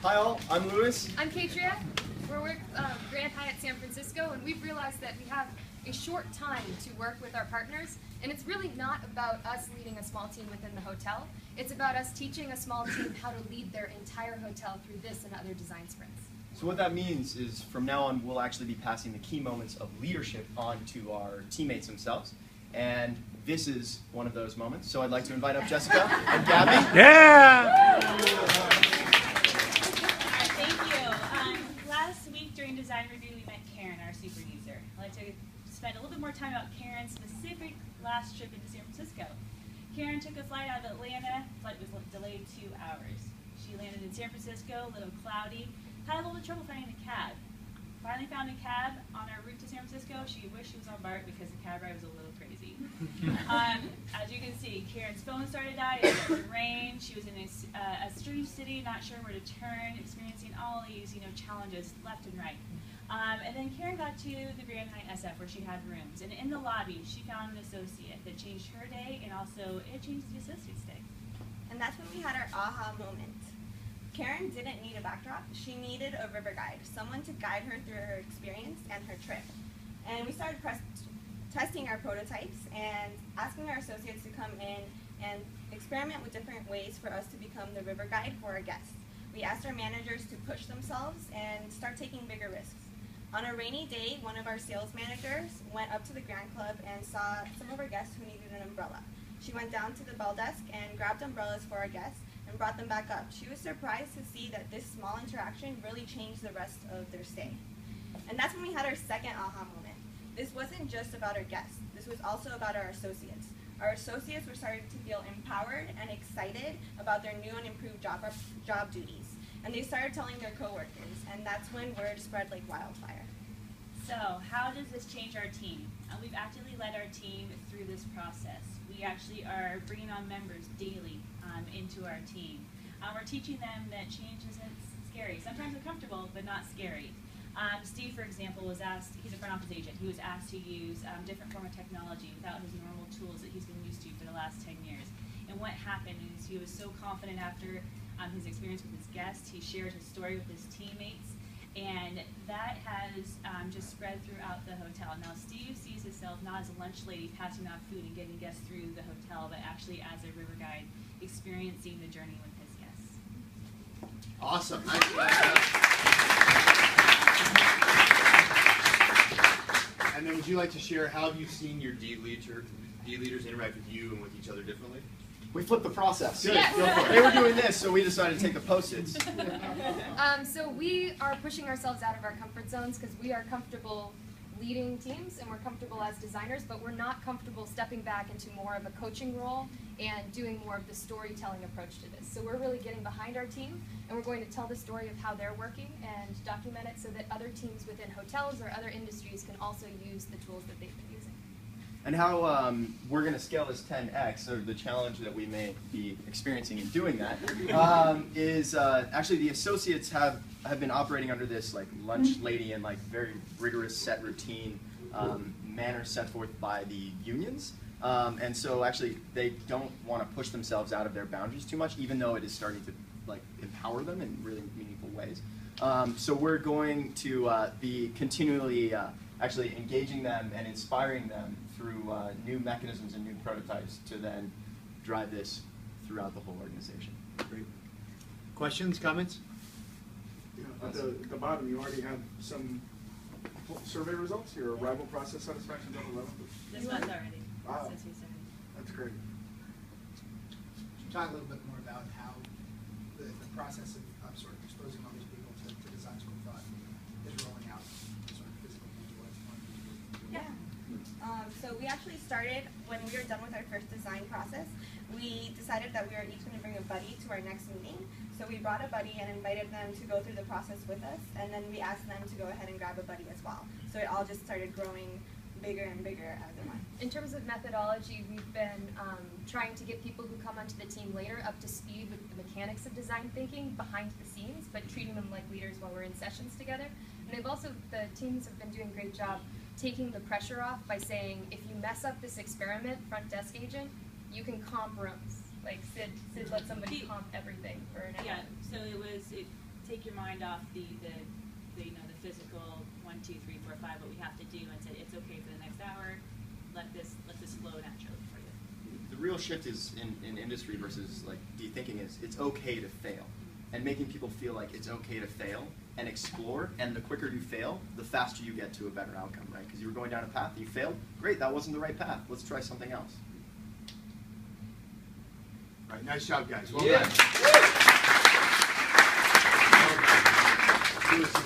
Hi all, I'm Louis. I'm Katria. We're with Grand Hyatt San Francisco, and we've realized that we have a short time to work with our partners, and it's really not about us leading a small team within the hotel. It's about us teaching a small team how to lead their entire hotel through this and other design sprints. So what that means is from now on we'll actually be passing the key moments of leadership on to our teammates themselves, and this is one of those moments. So I'd like to invite up Jessica and Gabby. Yeah! Last week during design review, we met Karen, our super user. I'd like to spend a little bit more time about Karen's specific last trip into San Francisco. Karen took a flight out of Atlanta. The flight was delayed 2 hours. She landed in San Francisco, a little cloudy, had a little bit of trouble finding a cab. Finally found a cab on our route to San Francisco. She wished she was on BART because the cab ride was a little crazy. As you can see, Karen's phone started to die, it started to rain. She was in a strange city, not sure where to turn, experiencing all these challenges left and right. And then Karen got to the Grand Hyatt SF where she had rooms. And in the lobby, she found an associate that changed her day, and also it changed the associate's day. And that's when we had our aha moment. Karen didn't need a backdrop. She needed a river guide, someone to guide her through her experience and her trip. And we started testing our prototypes and asking our associates to come in and experiment with different ways for us to become the river guide for our guests. We asked our managers to push themselves and start taking bigger risks. On a rainy day, one of our sales managers went up to the Grand Club and saw some of our guests who needed an umbrella. She went down to the bell desk and grabbed umbrellas for our guests and brought them back up. She was surprised to see that this small interaction really changed the rest of their stay. And that's when we had our second aha moment. This wasn't just about our guests. This was also about our associates. Our associates were starting to feel empowered and excited about their new and improved job duties. And they started telling their coworkers, and that's when word spread like wildfire. So how does this change our team? We've actively led our team through this process. We actually are bringing on members daily into our team. We're teaching them that change isn't scary. Sometimes uncomfortable, but not scary. Steve, for example, was asked, he's a front office agent, he was asked to use different form of technology without his normal tools that he's been used to for the last 10 years. And what happened is he was so confident after his experience with his guests, he shared his story with his teammates, and that has just spread throughout the hotel. Now Steve sees himself not as a lunch lady passing out food and getting guests through the hotel, but actually as a river guide experiencing the journey with his guests. Awesome. And then would you like to share how have you seen your D leaders interact with you and with each other differently? We flipped the process. Good. Yes. Go for it. They were doing this, so we decided to take the Post-its. So we are pushing ourselves out of our comfort zones because we are comfortable leading teams and we're comfortable as designers, but we're not comfortable stepping back into more of a coaching role and doing more of the storytelling approach to this. So we're really getting behind our team, and we're going to tell the story of how they're working and document it so that other teams within hotels or other industries can also use the tools that they've been using. And how we're going to scale this 10x, so the challenge that we may be experiencing in doing that, is actually the associates have been operating under this like lunch lady and like very rigorous set routine manner set forth by the unions. And so actually they don't want to push themselves out of their boundaries too much, even though it is starting to like empower them in really meaningful ways. So we're going to be continually actually engaging them and inspiring them through new mechanisms and new prototypes to then drive this throughout the whole organization. Great. Questions, comments? At the bottom, you already have some survey results. Your arrival process satisfaction is up 11. This one's already. Wow. Since we started. That's great. Could you talk a little bit more about how the process of sort of exposing all these people to design school thought is rolling out sort of physically? Yeah. So we actually started, when we were done with our first design process, we decided that we were each going to bring a buddy to our next meeting. So we brought a buddy and invited them to go through the process with us, and then we asked them to go ahead and grab a buddy as well. So it all just started growing bigger and bigger as it went. In terms of methodology, we've been trying to get people who come onto the team later up to speed with the mechanics of design thinking behind the scenes, but treating them like leaders while we're in sessions together. And they've also, the teams have been doing a great job taking the pressure off by saying, if you mess up this experiment, front desk agent, you can comp rooms. Like Sid let somebody comp everything for an hour. Yeah, so take your mind off the physical 1, 2, 3, 4, 5, what we have to do, and said it's okay for the next hour. Let this flow naturally for you. The real shift is in industry versus like thinking is it's okay to fail, and making people feel like it's okay to fail and explore. And the quicker you fail, the faster you get to a better outcome, right? Because you were going down a path, you failed. Great, that wasn't the right path. Let's try something else. All right, nice job, guys. Well Yeah. done.